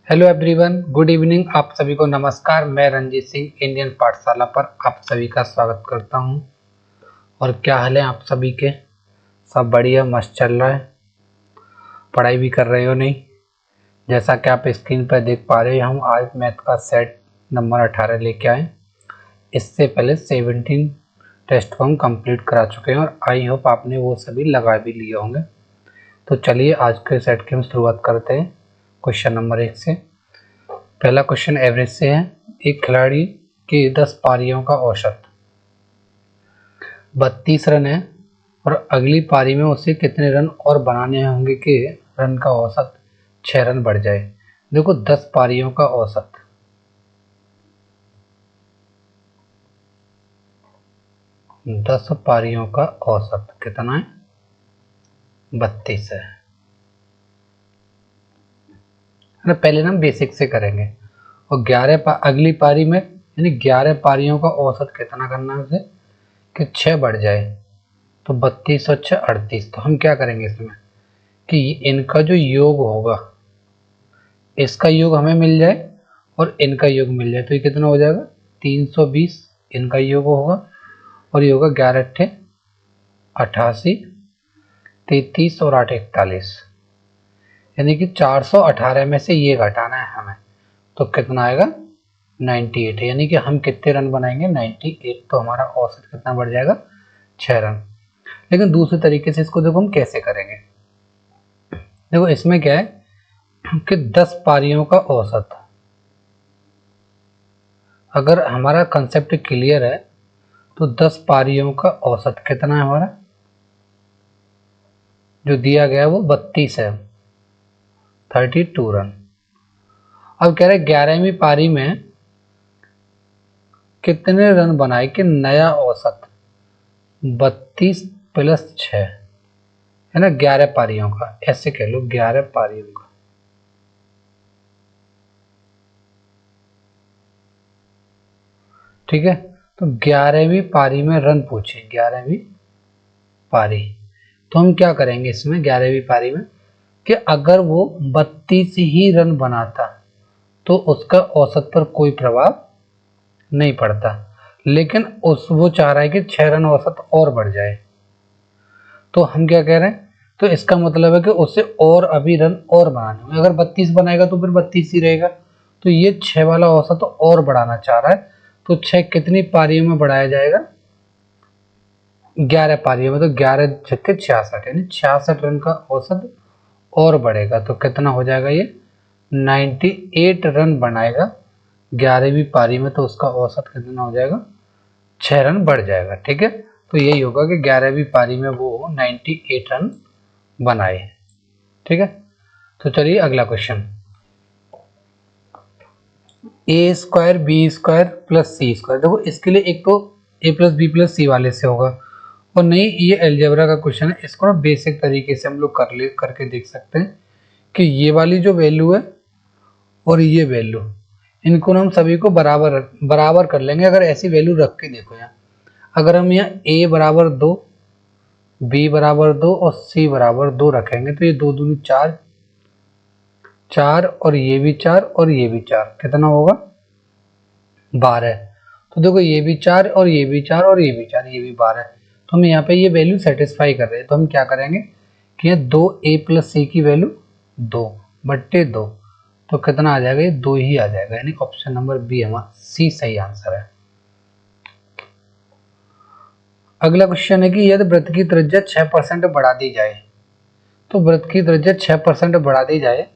Hello everyone, good evening. आप सभी को नमस्कार। मैं रंजीत सिंह इंडियन पाठशाला पर आप सभी का स्वागत करता हूं। और क्या हाल है आप सभी के? सब बढ़िया, मस्त चल रहा है? पढ़ाई भी कर रहे हो? नहीं, जैसा कि आप स्क्रीन पर देख पा रहे हो, हम आज मैथ का सेट नंबर 18 लेके आए। इससे पहले 17 टेस्ट को हम कंप्लीट करा चुके हैं और आई होप आपने वो सभी लगा भी लिए होंगे। तो चलिए आज के सेट की हम शुरुआत करते हैं क्वेश्चन नंबर 1 से। पहला क्वेश्चन एवरेज से है। एक खिलाड़ी की 10 पारियों का औसत 32 रन है और अगली पारी में उसे कितने रन और बनाने होंगे कि रन का औसत 6 रन बढ़ जाए। देखो 10 पारियों का औसत, 10 पारियों का औसत कितना है? 32 है ना। पहले ना हम बेसिक से करेंगे और 11 अगली पारी में, यानी 11 पारियों का औसत कितना करना है उसे कि 6 बढ़ जाए। तो 32 और 6 38। तो हम क्या करेंगे इसमें कि इनका जो योग होगा, इसका योग हमें मिल जाए और इनका योग मिल जाए तो ये कितना हो जाएगा? 320 इनका योग होगा और ये होगा 11 अट्ठे 88, 33 और 8 41, यानी कि 418 में से ये घटाना है हमें। तो कितना आएगा? 98। यानी कि हम कितने रन बनाएंगे? 98। तो हमारा औसत कितना बढ़ जाएगा? 6 रन। लेकिन दूसरे तरीके से इसको देखो हम कैसे करेंगे। देखो इसमें क्या है कि 10 पारियों का औसत, अगर हमारा कंसेप्ट क्लियर है तो 10 पारियों का औसत कितना है हमारा? जो दिया गया है वो 32 है, 32 रन। अब कह रहे 11वीं पारी में कितने रन बनाए कि नया औसत 32 प्लस 6 है ना, 11 पारियों का, ऐसे कह लो 11 पारियों का। ठीक है, तो 11वीं पारी में रन पूछे, 11वीं पारी। तो हम क्या करेंगे इसमें 11वीं पारी में कि अगर वो 32 ही रन बनाता तो उसका औसत पर कोई प्रभाव नहीं पड़ता, लेकिन वो चाह रहा है कि 6 रन औसत और बढ़ जाए। तो हम क्या कह रहे हैं, तो इसका मतलब है कि उसे और अभी रन और बनाने होंगे। अगर 32 बनाएगा तो फिर 32 ही रहेगा, तो ये 6 वाला औसत और बढ़ाना चाह रहा है। तो 6 कितनी पारियों में बढ़ाया जाएगा? 11 पारियों में। तो 11 छक्के 66, यानी 66 रन का औसत और बढ़ेगा। तो कितना हो जाएगा? ये 98 रन बनाएगा 11वीं पारी में। तो उसका औसत कितना हो जाएगा? 6 रन बढ़ जाएगा। ठीक है, तो यही होगा कि 11वीं पारी में वो 98 रन बनाए। ठीक है, तो चलिए अगला क्वेश्चन। ए स्क्वायर बी स्क्वायर प्लस सी स्क्वायर। देखो इसके लिए एक तो ए प्लस बी प्लस सी वाले से होगा, और नहीं ये अलजेब्रा का क्वेश्चन है। इसको ना बेसिक तरीके से हम लोग करके देख सकते हैं कि ये वाली जो वैल्यू है और ये वैल्यू, इनको ना हम सभी को बराबर बराबर कर लेंगे। अगर ऐसी वैल्यू रख के देखो यहाँ, अगर हम यहाँ a बराबर 2, b बराबर 2 और c बराबर 2 रखेंगे तो ये 2 दूनी 4, 4 और ये भी 4 और ये भी 4, कितना होगा? 12। तो देखो ये भी 4 और ये भी 4 और ये भी 4, ये भी 12। तो हम यहाँ पे ये वैल्यू सेटिस्फाई कर रहे हैं। तो हम क्या करेंगे कि यहाँ 2a प्लस सी की वैल्यू 2/2, तो कितना आ जाएगा? ये 2 ही आ जाएगा, यानी ऑप्शन नंबर बी हमारा सी सही आंसर है। अगला क्वेश्चन है कि यदि वृत्त की त्रिज्या 6% बढ़ा दी जाए, तो वृत्त की त्रिज्या 6% बढ़ा दी जाए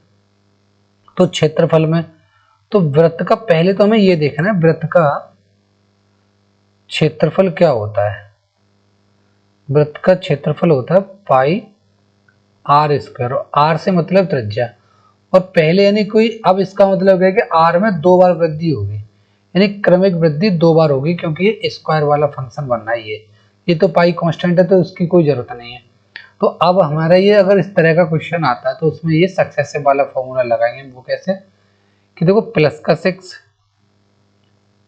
तो क्षेत्रफल में, तो वृत्त का पहले तो हमें ये देखना है वृत्त का क्षेत्रफल क्या होता है। वृत्त का क्षेत्रफल होता है पाई आर स्क्वायर, और आर से मतलब त्रिज्या, और पहले यानी कोई, अब इसका मतलब है कि आर में 2 बार वृद्धि होगी, यानी क्रमिक वृद्धि 2 बार होगी, क्योंकि ये स्क्वायर वाला फंक्शन बनना ही है। ये तो पाई कांस्टेंट है तो उसकी कोई जरूरत नहीं है। तो अब हमारा ये अगर इस तरह का क्वेश्चन आता है तो उसमें ये सक्सेसिव वाला फॉर्मूला लगाएंगे। वो कैसे कि देखो प्लस का 6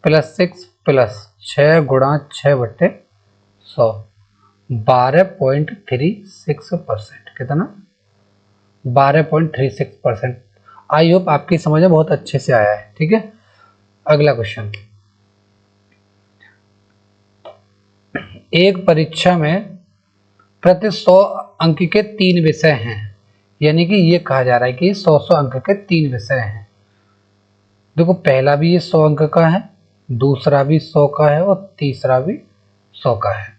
प्लस 6 गुणा 6/100, 12.36%, कितना? 12.36%। आई होप आपकी समझ में बहुत अच्छे से आया है। ठीक है, अगला क्वेश्चन, एक परीक्षा में प्रति 100 अंक के 3 विषय हैं, यानी कि ये कहा जा रहा है कि 100 अंक के 3 विषय हैं। देखो पहला भी ये 100 अंक का है, दूसरा भी 100 का है और तीसरा भी 100 का है।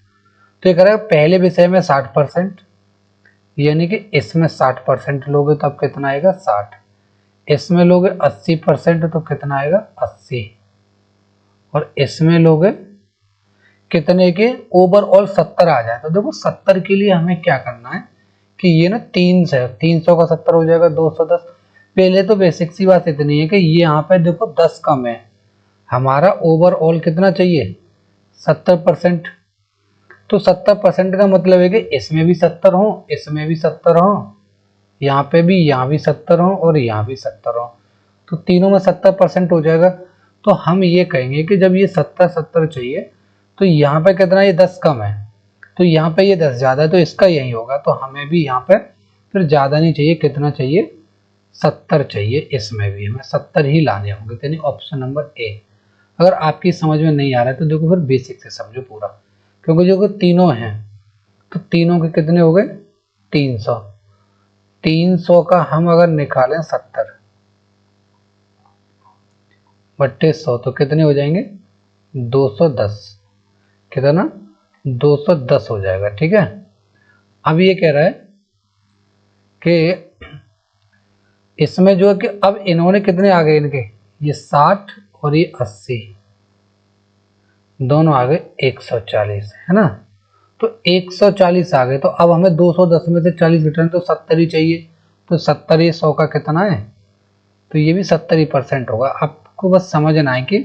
तो ये कह रहा है पहले विषय में 60%, यानी कि इसमें 60% लोगे तो अब कितना आएगा 60, इसमें लोगे 80% तो कितना आएगा 80, और इसमें लोगे कितने के ओवरऑल 70 आ जाए। तो देखो 70 के लिए हमें क्या करना है कि ये ना 3 से 300 का 70 हो जाएगा 210। पहले तो बेसिक सी बात इतनी है कि ये यहाँ पे देखो 10 कम है, हमारा ओवरऑल कितना चाहिए 70%। तो 70% का मतलब है कि इसमें भी 70 हो, इसमें भी 70 हो, यहाँ पे भी, यहाँ भी 70 हो और यहाँ भी 70 हो, तो तीनों में 70% हो जाएगा। तो हम ये कहेंगे कि जब ये 70-70 चाहिए तो यहाँ पे कितना, ये 10 कम है, तो यहाँ पे ये 10 ज़्यादा है, तो इसका यही होगा। तो हमें भी यहाँ पे फिर ज़्यादा नहीं चाहिए, कितना चाहिए 70 चाहिए, इसमें भी हमें 70 ही लाने होंगे, यानी ऑप्शन नंबर ए। अगर आपकी समझ में नहीं आ रहा है तो देखो फिर बेसिक से समझो पूरा, क्योंकि जो तीनों हैं तो तीनों के कितने हो गए 300, 300 का हम अगर निकालें 70 बट्टे 100 तो कितने हो जाएंगे 210, कितना 210 हो जाएगा। ठीक है, अब ये कह रहा है कि इसमें जो है कि अब इन्होंने कितने आ गए, इनके ये 60 और ये 80 दोनों आ गए 140, है ना। तो 140 आ गए, तो अब हमें 210 में से 40 रिटर्न तो 70 ही चाहिए, तो 70 ये 100 का कितना है, तो ये भी 70% होगा। आपको बस समझना है कि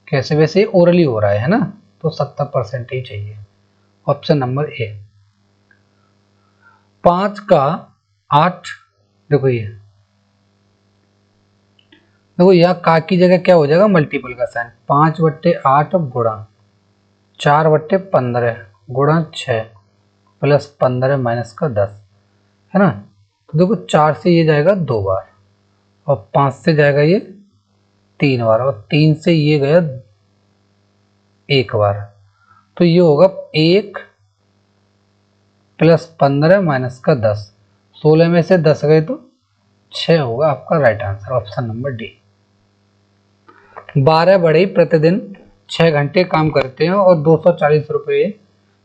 कैसे, वैसे ओरली हो रहा है ना, तो 70% ही चाहिए, ऑप्शन नंबर ए। 5 का 8, देखो ये, देखो यहाँ का की जगह क्या हो जाएगा मल्टीपल का साइन, 5/8 गुणा 4/15 गुणा 6 प्लस 15 माइनस का 10, है ना। तो देखो 4 से ये जाएगा 2 बार और 5 से जाएगा ये 3 बार और 3 से ये गया 1 बार, तो ये होगा 1 प्लस 15 माइनस का 10, 16 में से 10 गए तो 6 होगा आपका right answer, option number D. 12 बढ़ई प्रतिदिन 6 घंटे काम करते हैं और 240 रुपये,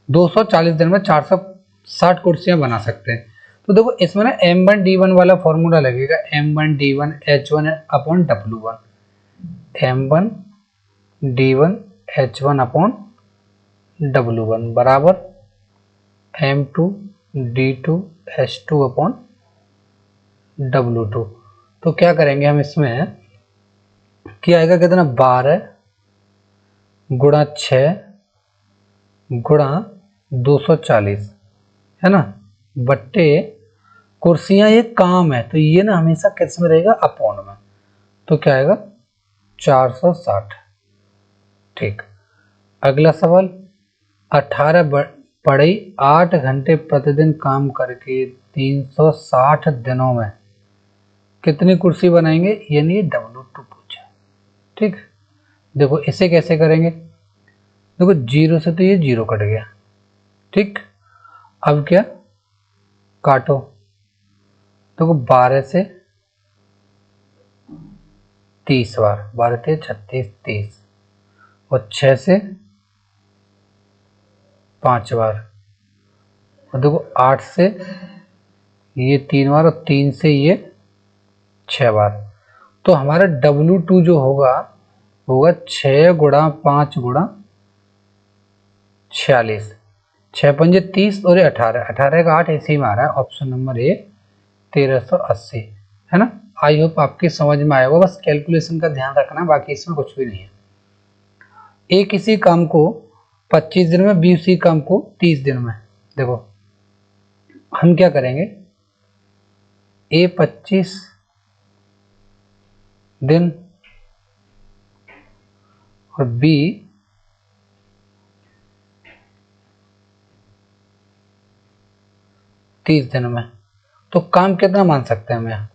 240 दिन में 460 कुर्सियां बना सकते हैं। तो देखो इसमें ना M1D1 वाला फॉर्मूला लगेगा, M1D1 H1 upon W1, M1D1 H1 upon W1 बराबर M2D2 H2 अपॉन W2। तो क्या करेंगे हम इसमें, क्या आएगा कितना 12 गुणा 6 गुणा 240, है ना, बट्टे कुर्सियां ये काम है, तो ये ना हमेशा किस में रहेगा अपॉन में, तो क्या आएगा 460। ठीक, अगला सवाल, 18 पढ़ई 8 घंटे प्रतिदिन काम करके 360 दिनों में कितनी कुर्सी बनाएंगे, यानी ये W2 पूछा। ठीक, देखो इसे कैसे करेंगे, देखो 0 से तो ये 0 कट गया, ठीक, अब क्या काटो, देखो 12 से 30 बार, 12 से 36 30 और 6 से 5 बार और देखो 8 से ये 3 बार और 3 से ये 6 बार। तो हमारा W2 जो होगा 6 गुणा 5 गुणा 46, 6 पंजे 30 और 18, 18 का 8 इसी में आ रहा है, ऑप्शन नंबर ए 1380, है ना। आई होप आपकी समझ में आएगा, बस कैलकुलेशन का ध्यान रखना, बाकी इसमें कुछ भी नहीं है। ए किसी काम को 25 दिन में, बी उसी काम को 30 दिन में, देखो हम क्या करेंगे, ए 25 दिन और बी 30 दिन में, तो काम कितना मान सकते हैं हम यहाँ,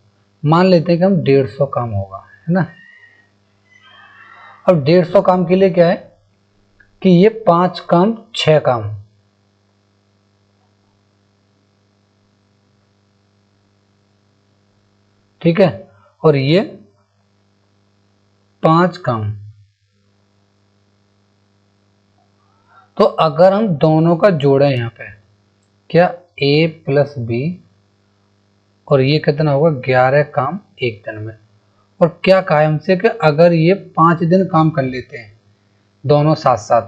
मान लेते हैं कि हम 150 काम होगा, है ना। अब 150 काम के लिए क्या है कि ये 5 काम 6 काम, ठीक है, और ये 5 काम। तो अगर हम दोनों का जोड़ें यहाँ पे, क्या a प्लस बी, और ये कितना होगा 11 काम एक दिन में। और क्या कहा है हमसे कि अगर ये 5 दिन काम कर लेते हैं दोनों साथ साथ,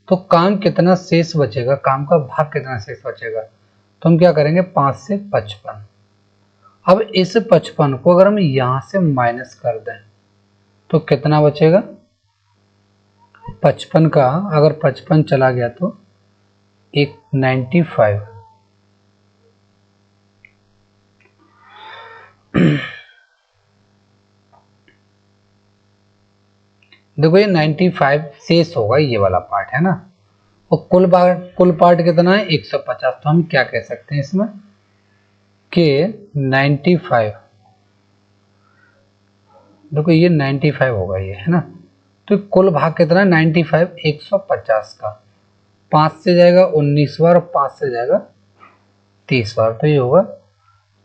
तो काम कितना शेष बचेगा, काम का भाग कितना शेष बचेगा। तो हम क्या करेंगे 5 से 55। अब इस 55 को अगर हम यहां से माइनस कर दें तो कितना बचेगा, 55 का अगर 55 चला गया तो एक 95। देखो ये 95 शेष होगा, ये वाला पार्ट है ना, और कुल पार्ट कितना है 150। तो हम क्या कह सकते हैं इसमें कि 95, देखो ये 95 होगा ये, है ना। तो कुल भाग कितना है 95 150 का, 5 से जाएगा 19 बार और 5 से जाएगा 30 बार, तो ये होगा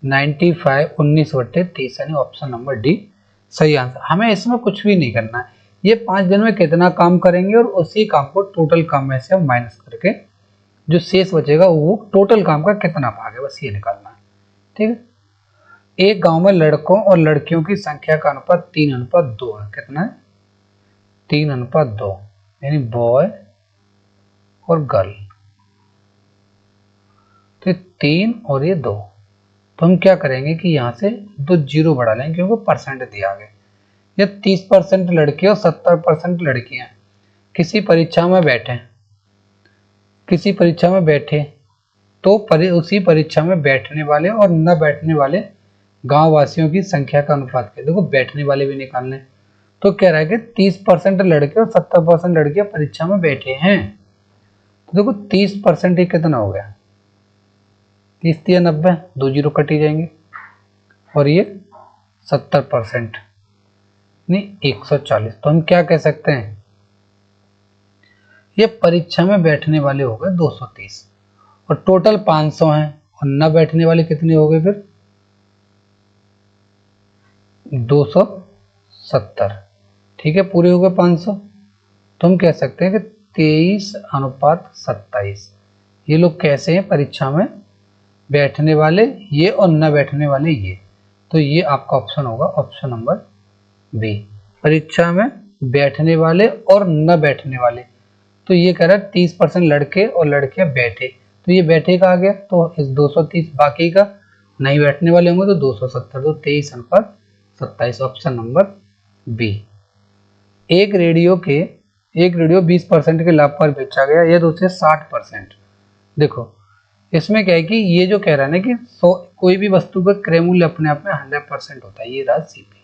95 19/30, यानी ऑप्शन नंबर डी सही आंसर। हमें इसमें कुछ भी नहीं करना है, ये 5 दिन में कितना काम करेंगे और उसी काम को टोटल काम में से हम माइनस करके जो शेष बचेगा वो टोटल काम का कितना भाग है, बस ये निकालना है, ठीक है। एक गांव में लड़कों और लड़कियों की संख्या का अनुपात 3:2 है। कितना है 3:2, यानी बॉय और गर्ल। तो 3 और ये 2, तो हम क्या करेंगे कि यहाँ से 2 जीरो बढ़ा लेंगे क्योंकि परसेंट दिया गया। ये 30% लड़के और 70% लड़कियां किसी परीक्षा में बैठे तो उसी परीक्षा में बैठने वाले और न बैठने वाले गांव वासियों की संख्या का अनुपात क्या। देखो बैठने वाले भी निकालने, तो क्या रहा कि 30% लड़के और 70% लड़कियां परीक्षा में बैठे हैं। तो देखो 30% ही कितना हो गया, 30 या 90, 2 जीरो कटी जाएंगे, और ये 70% नहीं 140। तो हम क्या कह सकते हैं, ये परीक्षा में बैठने वाले हो गए 230, और टोटल 500 हैं, और न बैठने वाले कितने हो गए फिर 270, ठीक है, पूरे हो गए 500। तो हम कह सकते हैं कि 23:27। ये लोग कैसे हैं, परीक्षा में बैठने वाले ये और न बैठने वाले ये। तो ये आपका ऑप्शन होगा ऑप्शन नंबर बी, परीक्षा में बैठने वाले और न बैठने वाले। तो ये कह रहा है 30% लड़के और लड़कियां बैठे, तो ये बैठे का आ गया, तो इस 230 बाकी का नहीं बैठने वाले होंगे तो 270, तो 23:27 ऑप्शन नंबर बी। एक रेडियो 20% के लाभ पर बेचा गया, यह दूसरे 60%। देखो इसमें क्या है कि ये जो कह रहा है ना कि कोई भी वस्तु का क्रय मूल्य अपने आप में 100% होता है, ये रहा सीपी।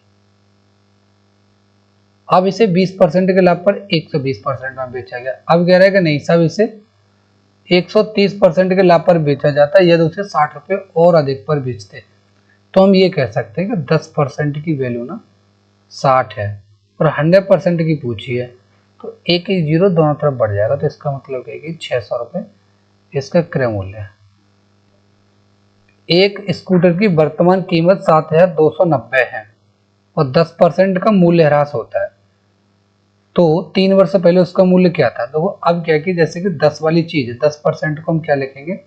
अब इसे 20% के लाभ पर 120% में बेचा गया। अब कह रहा है कि नहीं साहब इसे 130% के लाभ पर बेचा जाता है, यदि उसे 60 रुपये और अधिक पर बेचते। तो हम ये कह सकते हैं कि 10% की वैल्यू ना 60 है और 100% की पूछी है, तो एक ही जीरो दोनों तरफ बढ़ जाएगा। तो इसका मतलब क्या है कि 600 रुपये इसका क्रय मूल्य है। एक स्कूटर की वर्तमान कीमत 7,290 है और 10% का मूल्य ह्रास होता है, तो 3 वर्ष पहले उसका मूल्य क्या था। तो अब क्या कि जैसे कि 10 वाली चीज है, 10% को हम क्या लिखेंगे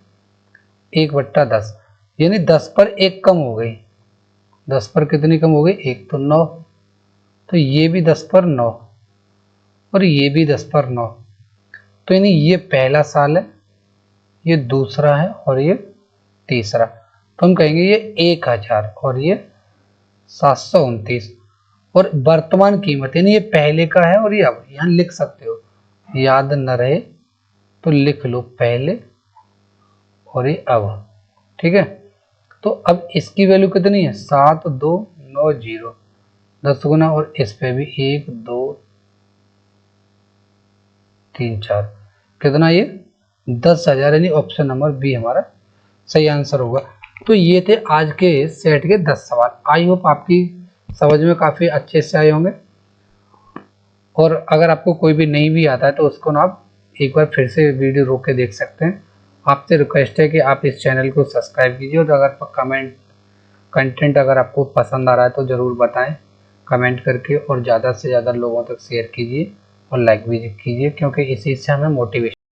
1/10, यानी 10 पर 1 कम हो गई। 10 पर कितनी कम हो गई 1, तो 9, तो ये भी 10 पर 9 और ये भी 10 पर 9, तो यानी ये पहला साल है, ये दूसरा है और ये तीसरा। तो हम कहेंगे ये 1000 और ये 729, और वर्तमान कीमत यानी ये पहले का है और ये अब यहाँ लिख सकते हो, याद न रहे तो लिख लो पहले और ये अब, ठीक है। तो अब इसकी वैल्यू कितनी है 7290, 10 गुना, और इस पे भी 1 2 3 4, कितना ये 10,000, यानी ऑप्शन नंबर बी हमारा सही आंसर होगा। तो ये थे आज के सेट के 10 सवाल। आई होप आपकी समझ में काफ़ी अच्छे से आए होंगे। और अगर आपको कोई भी नहीं भी आता है तो उसको ना आप एक बार फिर से वीडियो रोक के देख सकते हैं। आपसे रिक्वेस्ट है कि आप इस चैनल को सब्सक्राइब कीजिए, और अगर कंटेंट अगर आपको पसंद आ रहा है तो ज़रूर बताएं कमेंट करके, और ज़्यादा से ज़्यादा लोगों तक शेयर कीजिए और लाइक भी कीजिए, क्योंकि इसी से हमें मोटिवेशन